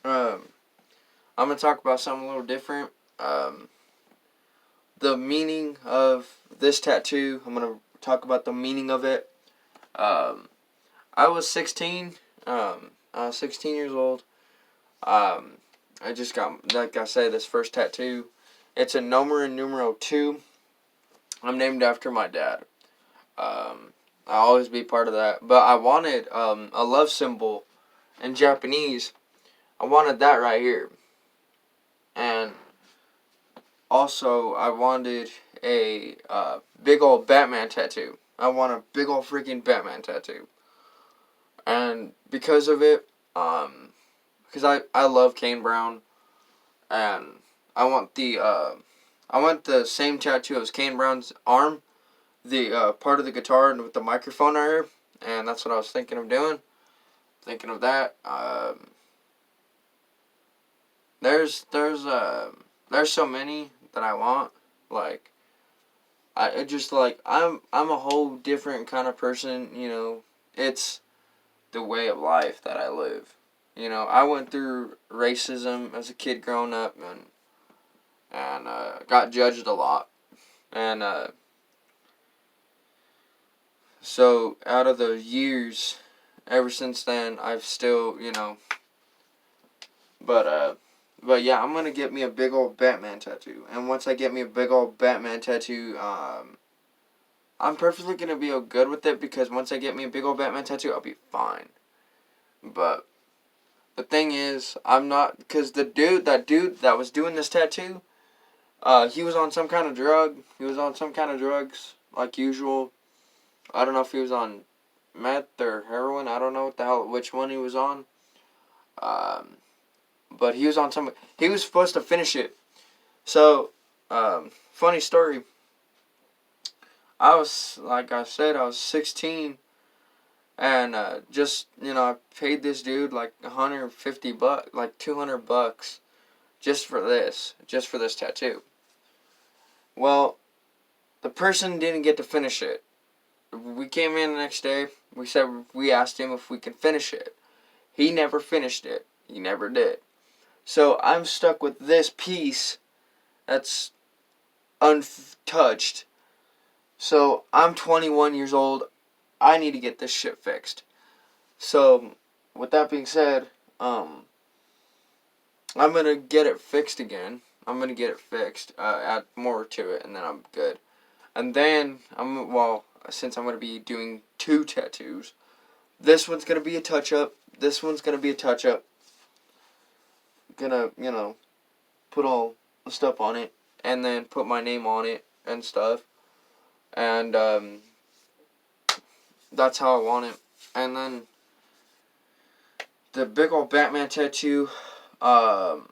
Um, I'm gonna talk about something a little different. Um, the meaning of this tattoo. I'm gonna talk about the meaning of it. Um, I was 16. I was 16 years old. Um, I just got, like I said, this first tattoo. It's a number numero 2. I'm named after my dad. I'll always be part of that. But I wanted a love symbol in Japanese. I wanted that right here. And also, I wanted a big old Batman tattoo. I want a big old freaking Batman tattoo. And because of it, because I love Kane Brown, and I want the same tattoo as Kane Brown's arm, the part of the guitar and with the microphone right here, and that's what I was thinking of doing. Thinking of that. There's so many that I want. Like I just like I'm a whole different kind of person. It's the way of life that I live. I went through racism as a kid growing up, and got judged a lot. And so out of those years, ever since then, I've still, but but yeah, I'm gonna get me a big old Batman tattoo. And once I get me a big old Batman tattoo, I'm perfectly gonna be good with it, because once I get me a big old Batman tattoo, I'll be fine. But the thing is, I'm not, because that dude that was doing this tattoo, he was on some kind of drug. He was on some kind of drugs, like usual. I don't know if he was on meth or heroin. I don't know which one he was on. Um, but he was on some. He was supposed to finish it. So, funny story. Like I said, I was 16, and just I paid this dude like $150, like $200, just for this tattoo. Well, the person didn't get to finish it. We came in the next day. We asked him if we can finish it. He never finished it. He never did. So I'm stuck with this piece that's untouched. So I'm 21 years old. I need to get this shit fixed. So with that being said, I'm gonna get it fixed again. I'm gonna get it fixed. Add more to it, and then I'm good. And then since I'm gonna be doing 2 tattoos, this one's gonna be a touch up. This one's gonna be a touch up. Gonna put all the stuff on it, and then put my name on it and stuff. And that's how I want it. And then the big old Batman tattoo. I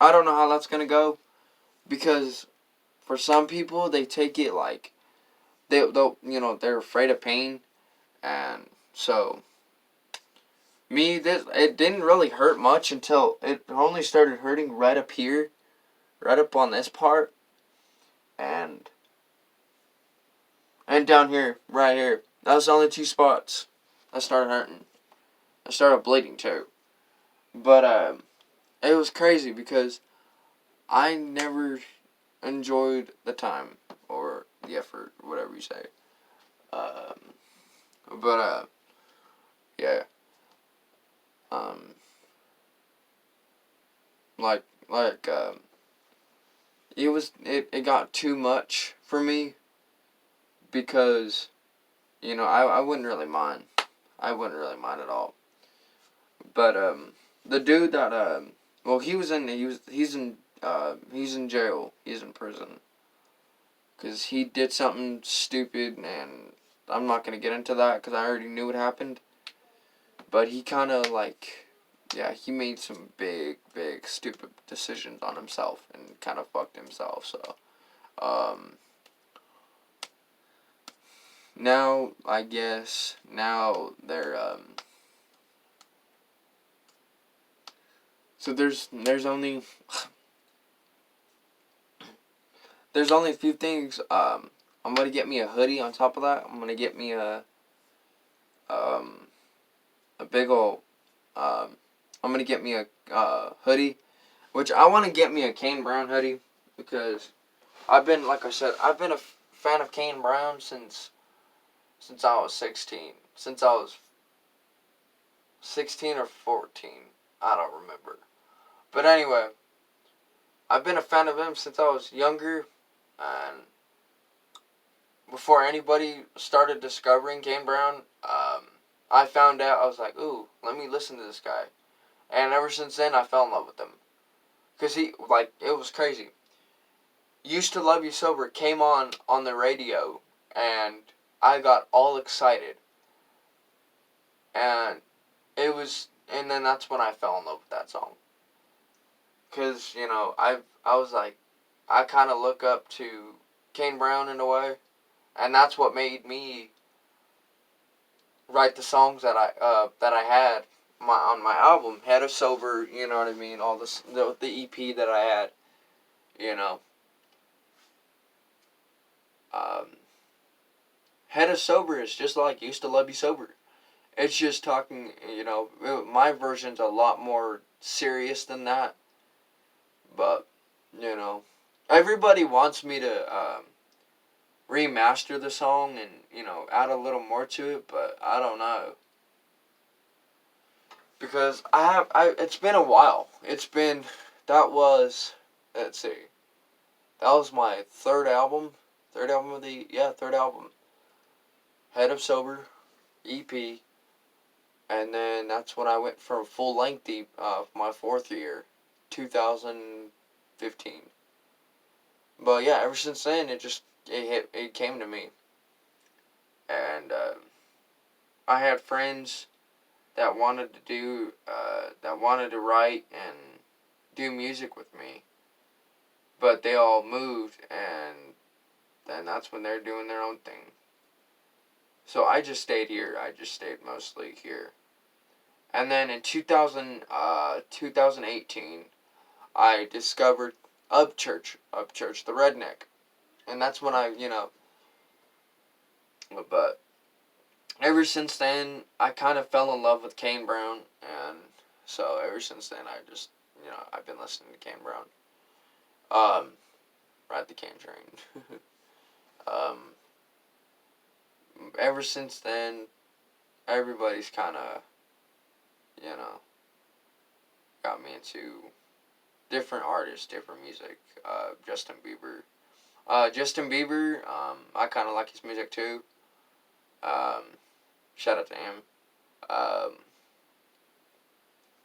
don't know how that's gonna go, because for some people they take it like they're afraid of pain, and so it didn't really hurt much until it only started hurting right up here, right up on this part, and down here, right here. That was the only 2 spots that started hurting. I started bleeding too, but it was crazy because I never enjoyed the time or the effort, whatever you say. Um, but yeah. Um, like it got too much for me, because I wouldn't really mind. I wouldn't really mind at all. But the dude that well, he's in jail. He's in prison because he did something stupid, and I'm not gonna get into that because I already knew what happened. But he kind of he made some big, big, stupid decisions on himself and kind of fucked himself. So, now I guess they're so there's only a few things. I'm gonna get me a hoodie on top of that. I'm gonna get me um a big ol' I'm gonna get me a hoodie, which I want to get me a Kane Brown hoodie because like I said, I've been a fan of Kane Brown since I was 16. Since I was 16 or 14, I don't remember. But anyway, I've been a fan of him since I was younger, and before anybody started discovering Kane Brown, I found out. I was like, ooh, let me listen to this guy. And ever since then, I fell in love with him. Because it was crazy. Used to Love You Sober came on the radio, and I got all excited. And and then that's when I fell in love with that song. Because, I was like, I kind of look up to Kane Brown in a way. And that's what made me write the songs that I had on my album, Head of Sober. You know what I mean? All the EP that I had. You know, Head of Sober is just like Used to Love You Sober. It's just talking. My version's a lot more serious than that. But everybody wants me to remaster the song and add a little more to it, but I don't know. Because it's been a while. That was, let's see, that was my third album. Third album. Head of Sober, EP. And then that's when I went for full length my fourth year, 2015. But yeah, ever since then, it came to me. And I had friends that wanted to write and do music with me, but they all moved, and then that's when they're doing their own thing. So I just stayed here. I just stayed mostly here. And then in 2018, I discovered Upchurch, the Redneck, and that's when but ever since then, I kind of fell in love with Kane Brown, and so ever since then, I've been listening to Kane Brown. Ride the Kane train. um, Ever since then, everybody's kind of, got me into different artists, different music. Justin Bieber. I kind of like his music too. Shout out to him. Um,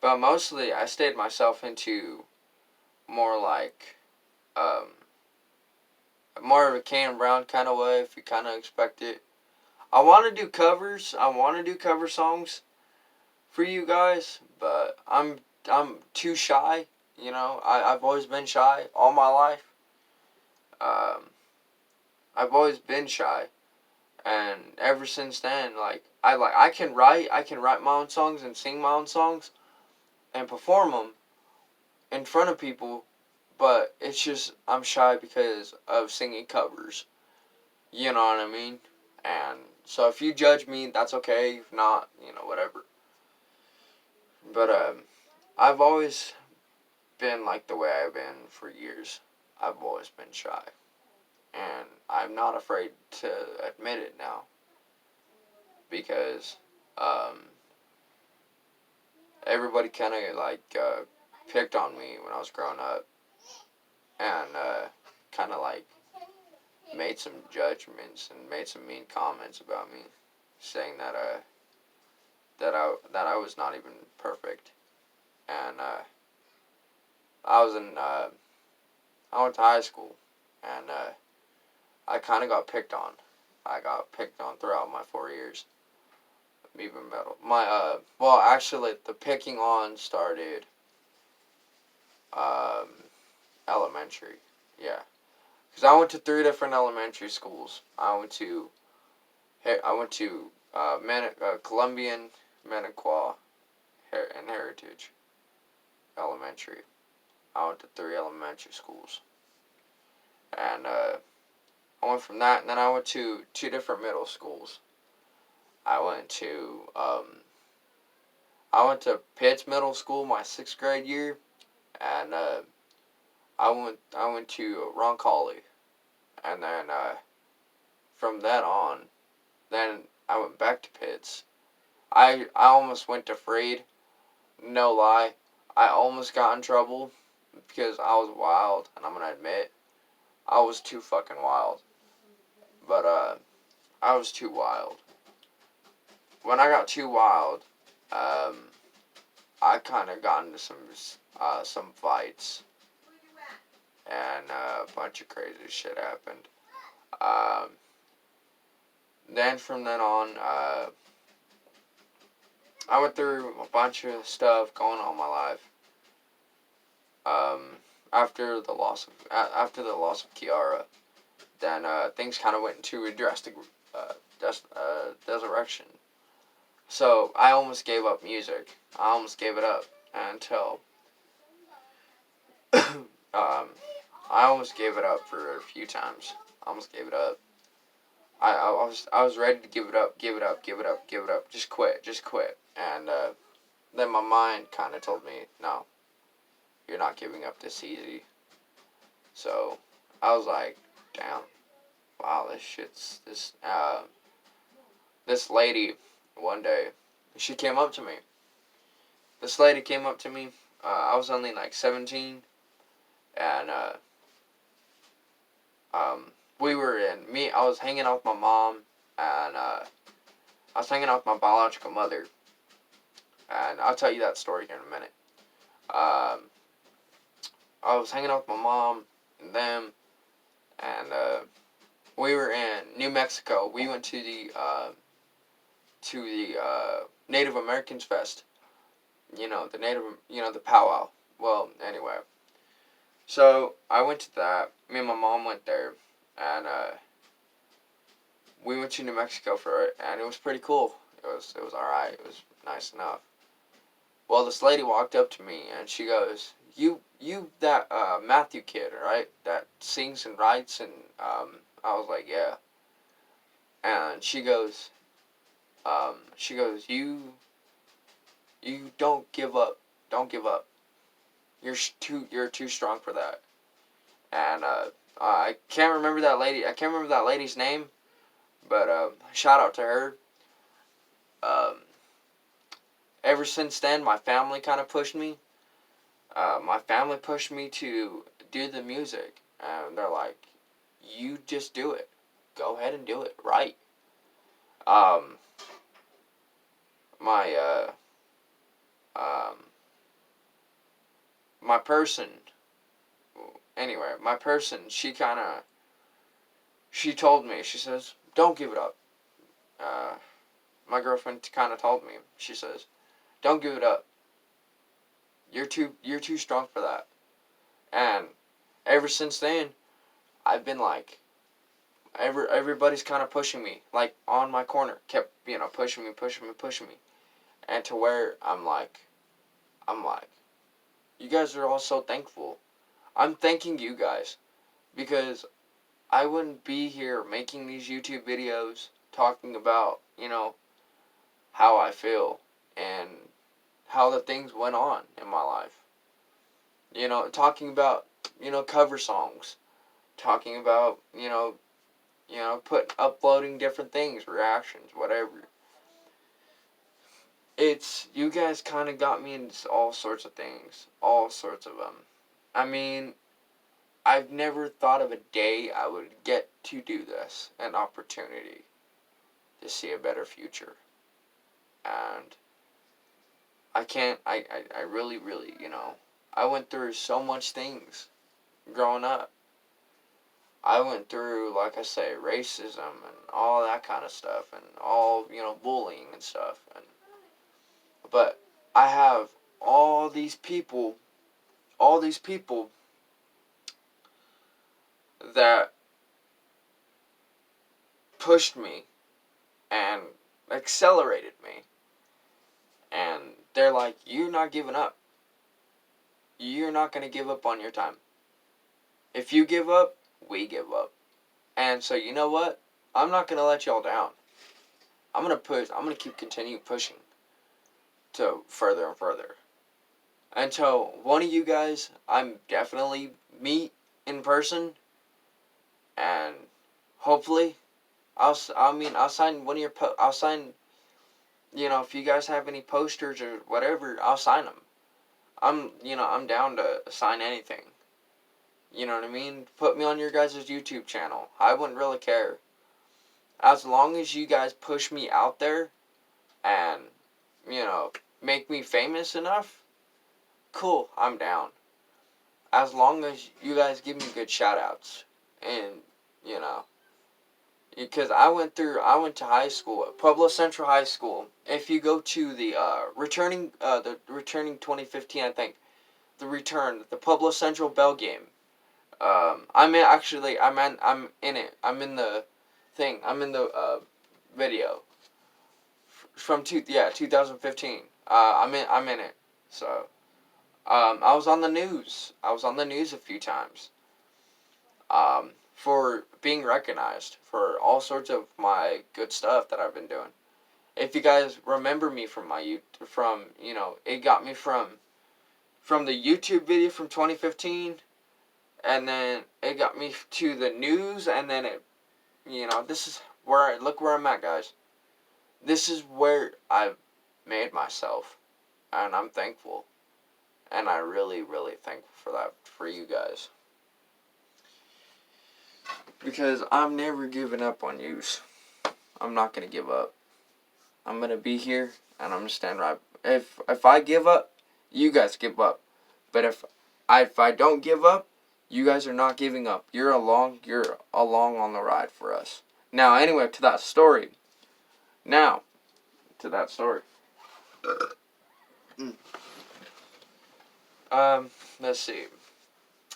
but mostly, I stayed myself into more like, more of a Kane Brown kind of way, if you kind of expect it. I want to do covers. I want to do cover songs for you guys, but I'm too shy. I've always been shy all my life. Um, I've always been shy, and ever since then, I can write my own songs and sing my own songs and perform them in front of people, but it's just I'm shy because of singing covers. You know what I mean? And so if you judge me, that's okay. If not, whatever. But I've always been like the way I've been for years. I've always been shy. And I'm not afraid to admit it now. Because everybody kind of picked on me when I was growing up. And kind of made some judgments and made some mean comments about me. Saying that I was not even perfect. And I went to high school, and I kind of got picked on. I got picked on throughout my 4 years. Even middle. Actually, the picking on started um, elementary. Yeah, because I went to 3 different elementary schools. I went to Columbian, Manaqua, and Heritage Elementary. I went to 3 elementary schools. And I went from that, and then I went to 2 different middle schools. I I went to Pitts Middle School my 6th grade year, and I went to Roncalli, and then from that on, then I went back to Pitts. I almost went to Freed. No lie, I almost got in trouble because I was wild, and I'm gonna admit I was too fucking wild. But I was too wild. When I got too wild, I kind of got into some fights, and a bunch of crazy shit happened. Um, then from then on, I went through a bunch of stuff going on in my life. After the loss of Kiara, then things kind of went into a drastic direction. So I almost gave up music. I almost gave it up until I almost gave it up for a few times. I almost gave it up. I was ready to give it up, just quit. And then my mind kind of told me, no, you're not giving up this easy. So I was like, damn, wow, this lady one day, she came up to me. This lady came up to me. I was only like 17, and I was hanging out with my mom, and I was hanging out with my biological mother, and I'll tell you that story here in a minute. I was hanging out with my mom and them, and we were in New Mexico. We went to the Native Americans Fest. The powwow. Well, anyway. So I went to that. Me and my mom went there, and we went to New Mexico for it, and it was pretty cool. It was all right. It was nice enough. Well, this lady walked up to me, and she goes, "You that Matthew kid, right? That sings and writes." And I was like, "Yeah." And she goes, "You don't give up. Don't give up. You're too strong for that." And I can't remember that lady. I can't remember that lady's name, but shout out to her. Um, Ever since then, my family kind of pushed me. My family pushed me to do the music, and they're like, "You just do it. Go ahead and do it right." Um, my my person. Anyway, my person. She told me. She says, "Don't give it up." My girlfriend kind of told me. She says, "Don't give it up. You're too strong for that." And ever since then, I've been like, everybody's kind of pushing me, like on my corner, kept pushing me, and to where I'm like, you guys are all so thankful. I'm thanking you guys because I wouldn't be here making these YouTube videos talking about how I feel and how the things went on in my life. Talking about cover songs, talking about uploading different things, reactions, whatever. It's you guys kind of got me into all sorts of things, all sorts of them. I mean, I've never thought of a day I would get to do this, an opportunity to see a better future, and I really, really, I went through so much things growing up. I went through, like I say, racism and all that kind of stuff, and all, bullying and stuff. But I have all these people that pushed me and accelerated me. And they're like, "You're not giving up. You're not going to give up on your time. If you give up, we give up." And so, you know what? I'm not going to let y'all down. I'm going to push. I'm going to continue pushing. to further and further. Until one of you guys, I'm definitely meet in person, and hopefully, I'll sign one of your I'll sign, if you guys have any posters or whatever, I'll sign them. I'm down to sign anything. You know what I mean? Put me on your guys' YouTube channel. I wouldn't really care. As long as you guys push me out there and, make me famous enough, cool, I'm down. As long as you guys give me good shout outs. And, you know, because I went to high school, Pueblo Central High School. If you go to the returning 2015, I think, the Pueblo Central Bell game. I'm in it. I'm in the thing. I'm in the video from 2015. I'm in it. So I was on the news. I was on the news a few times. For being recognized for all sorts of my good stuff that I've been doing. If you guys remember me from it got me from the YouTube video from 2015, and then it got me to the news, and then this is look where I'm at, guys. This is where I've made myself, and I'm thankful, and I really, really thankful for that, for you guys. Because I'm never giving up on yous. I'm not gonna give up. I'm gonna be here, and I'm gonna stand right. If I give up, you guys give up. But if I don't give up, you guys are not giving up. You're along on the ride for us. Now, anyway, to that story. Let's see.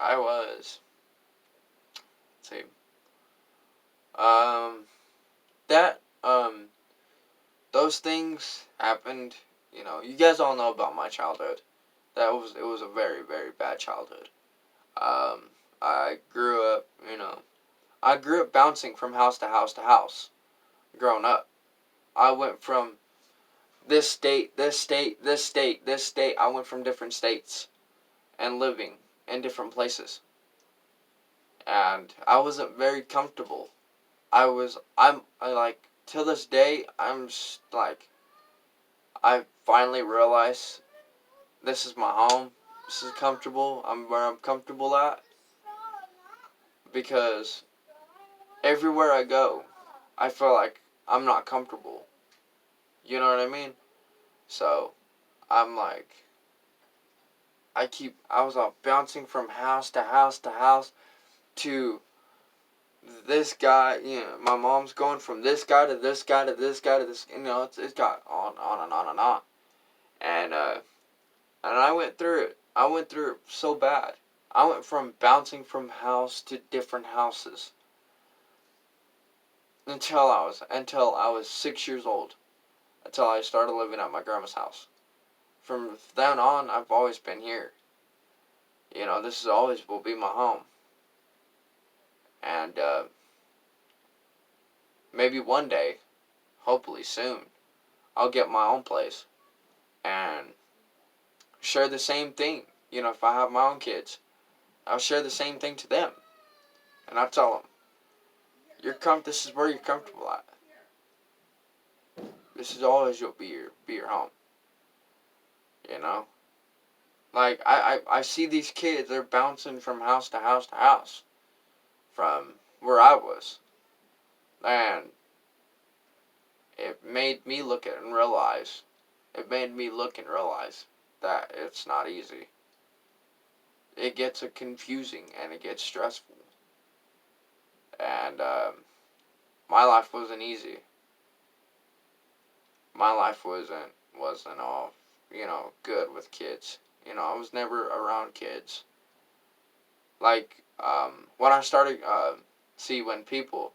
Let's see. That, those things happened, you guys all know about my childhood. It was a very, very bad childhood. I grew up bouncing from house to house to house, growing up. I went from this state, this state, this state, this state. I went from different states and living in different places. And I wasn't very comfortable. To this day, I finally realized this is my home. This is comfortable. I'm where I'm comfortable at. Because everywhere I go, I feel like I'm not comfortable. You know what I mean? So, I'm like, I was bouncing from house to house to house to this guy, my mom's going from this guy to this guy to this guy to this, it's got on and on and on. And I went through it. I went through it so bad. I went from bouncing from house to different houses until I was 6 years old. Until I started living at my grandma's house. From then on, I've always been here. This always will be my home. And maybe one day, hopefully soon, I'll get my own place and share the same thing. If I have my own kids, I'll share the same thing to them. And I'll tell them, this is where you're comfortable at. This is always you'll be your home. Like, I see these kids, they're bouncing from house to house to house. From where I was. And it made me look and realize that it's not easy. It gets confusing and it gets stressful. And my life wasn't easy. My life wasn't all, good with kids. I was never around kids. Like, when I started, when people,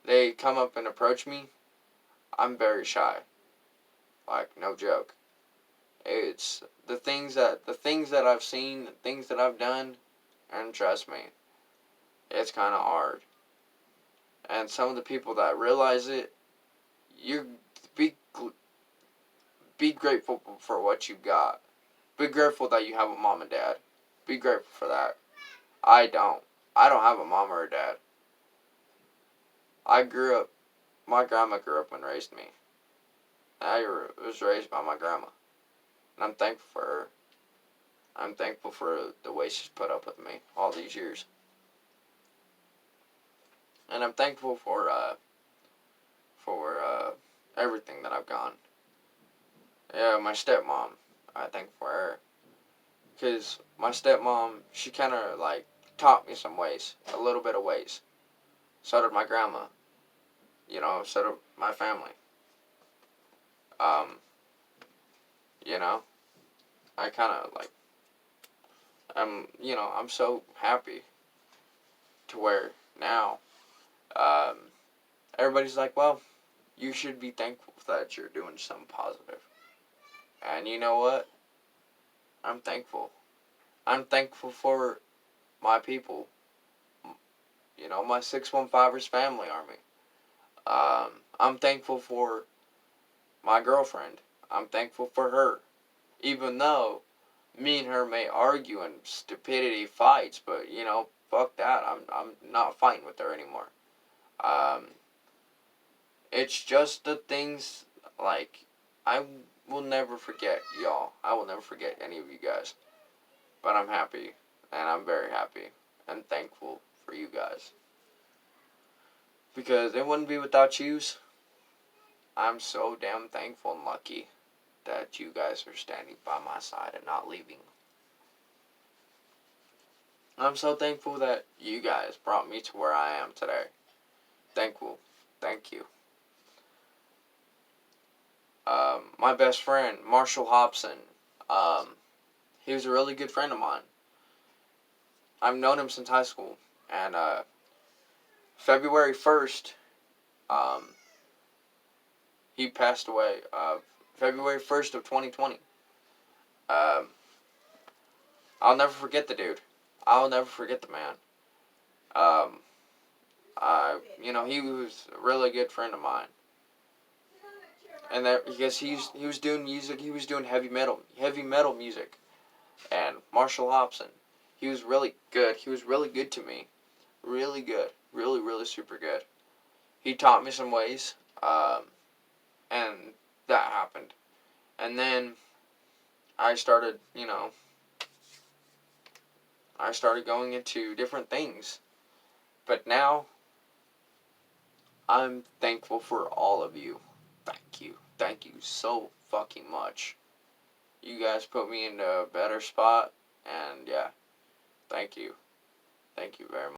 they come up and approach me, I'm very shy. Like, no joke. It's the things that I've seen, the things that I've done, and trust me, it's kind of hard. And some of the people that realize it, you be grateful for what you got. Be grateful that you have a mom and dad. Be grateful for that. I don't. I don't have a mom or a dad. My grandma grew up and raised me. I was raised by my grandma. And I'm thankful for her. I'm thankful for the way she's put up with me all these years. And I'm thankful for everything that I've gone. Yeah, my stepmom. I thank for her. Because my stepmom, she kind of like taught me some ways. A little bit of ways. So did my grandma. So did my family. Um, you know, I kind of like, I'm so happy to where now, um, everybody's like, well, you should be thankful that you're doing something positive. And you know what? I'm thankful. I'm thankful for my people. My 615ers family army. I'm thankful for my girlfriend. I'm thankful for her. Even though me and her may argue in stupidity fights, but fuck that. I'm not fighting with her anymore. Um, it's just the things like I will never forget y'all. I will never forget any of you guys. But I'm happy, and I'm very happy and thankful for you guys. Because it wouldn't be without yous. I'm so damn thankful and lucky that you guys are standing by my side and not leaving. I'm so thankful that you guys brought me to where I am today. Thankful. Thank you. My best friend, Marshall Hobson, he was a really good friend of mine. I've known him since high school. And February 1st, he passed away. February 1st of 2020. Um, I'll never forget the dude. I'll never forget the man. Um, he was a really good friend of mine. And that because he was doing music, he was doing heavy metal music. And Marshall Hobson, he was really good. He was really good to me, really good, really really super good. He taught me some ways, and that happened. And then I started, I started going into different things. But now I'm thankful for all of you. Thank you. Thank you so fucking much. You guys put me in a better spot, and yeah, thank you. Thank you very much.